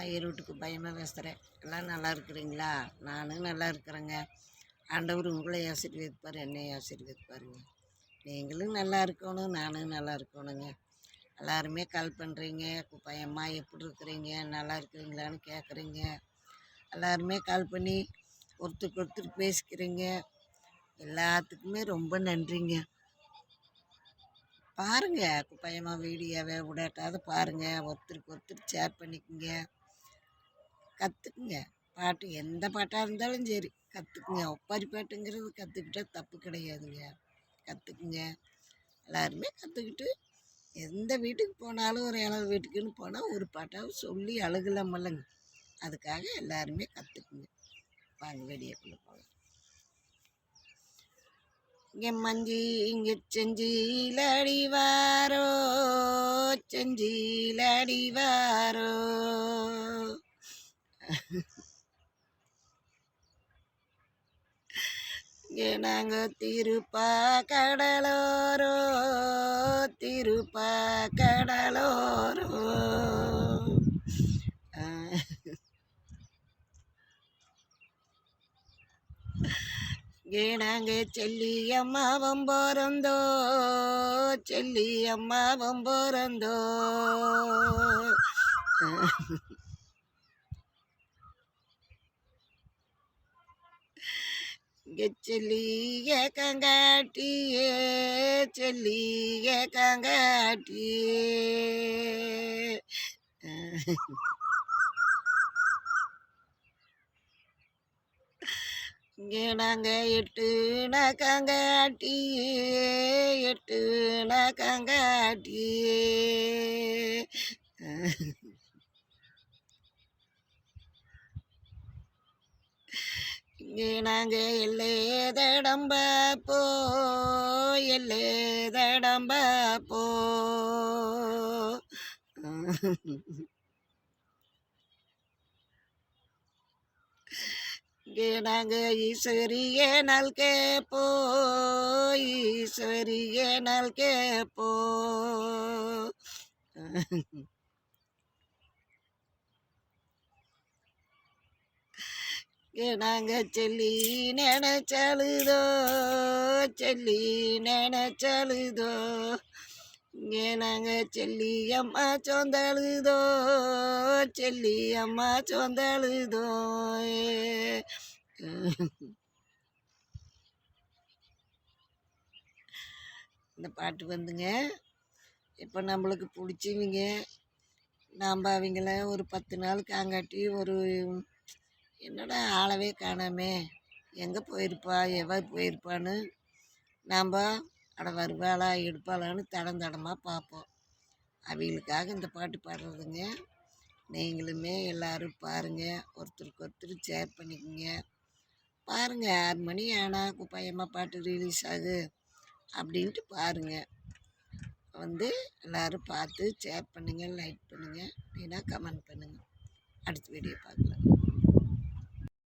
நான் ஈரோட்டுக்கு பயமாக பேசுகிறேன். எல்லாம் நல்லா இருக்கிறீங்களா? நானும் நல்லா இருக்கிறேங்க. ஆண்டவர் உங்களை ஆசீர்வதிப்பார், என்னை ஆசீர்வதிப்பாருங்க. நீங்களும் நல்லா இருக்கணும், நானும் நல்லா இருக்கணுங்க. எல்லாருமே கால் பண்ணுறீங்க, பயம்மா எப்படி இருக்கிறீங்க, நல்லா இருக்கிறீங்களான்னு கேட்குறீங்க. எல்லாருமே கால் பண்ணி ஒருத்தருக்கு ஒருத்தர் பேசிக்கிறீங்க. எல்லாத்துக்குமே ரொம்ப நன்றிங்க. பாருங்கள் குப்பையம்மா வீடியோவை விடாட்டாவது பாருங்கள், ஒருத்தருக்கு ஒருத்தர் ஷேர் பண்ணிக்கோங்க. கற்றுக்குங்க. பாட்டு எந்த பாட்டாக இருந்தாலும் சரி கற்றுக்குங்க. ஒப்பாரி பாட்டுங்கிறது கற்றுக்கிட்டா தப்பு கிடையாதுங்க. கற்றுக்குங்க. எல்லாருமே கற்றுக்கிட்டு எந்த வீட்டுக்கு போனாலும் ஒரு இளவு வீட்டுக்குன்னு போனால் ஒரு பாட்டாவது சொல்லி அழுகலாமல்லங்க. அதுக்காக எல்லாருமே கற்றுக்குங்க. வாங்க வெளியேக்குள்ளே போகலாம். இங்கே மஞ்சி இங்கே செஞ்சியில் அடிவாரோ, செஞ்சியில் அடிவாரோ. இங்கே நாங்கள் திருப்பா கடலோரோ, திருப்பா கடலோரோ. இங்கே நாங்கள் செல்லியம்மாவும் பிறந்தோ, செல்லியம்மாவும் பிறந்தோ. இங்கே செல்லிய கங்காட்டியே, செல்லிய கங்காட்டியே. இங்கே நாங்கள் எட்டுன கங்காட்டியே, எட்டுன கங்காட்டியே. இங்கே நாங்கள் எல்லேதடம் பார்ப்போ, எல்லேதடம் பார்ப்போ. இங்கே நாங்கள் ஈஸ்வரிய நாள் கேப்போ, ஈஸ்வரிய நாள் கேப்போ. இங்கே நாங்கள் செல்லி நினைச்சழுதோ, செல்லி நினைச்சழுதோ. இங்கே நாங்கள் செல்லியம்மா சொந்தழுதோ, செல்லியம்மா சொந்தழுதோ. இந்த பாட்டு வந்துங்க இப்போ நம்மளுக்கு பிடிச்சவங்க நாம் அவங்கள ஒரு 10 நாள் காங்காட்டி ஒரு என்னடா ஆளவே காணாமே, எங்கே போயிருப்பா, எவர் போயிருப்பான்னு நாம் அட வருவாளா எடுப்பாளான்னு தடமாக பார்ப்போம். அவங்களுக்காக இந்த பாட்டு பாடுறதுங்க. நீங்களுமே எல்லோரும் பாருங்கள், ஒருத்தருக்கு ஒருத்தர் ஷேர் பண்ணிக்கோங்க. பாருங்கள் 6 மணி ஆனால் குப்பாயம்மா பாட்டு ரிலீஸ் ஆகு அப்படின்ட்டு பாருங்கள். வந்து எல்லோரும் பார்த்து ஷேர் பண்ணுங்கள், லைக் பண்ணுங்கள், இல்லைன்னா கமெண்ட் பண்ணுங்கள். அடுத்த வீடியோ பார்க்கலாம்.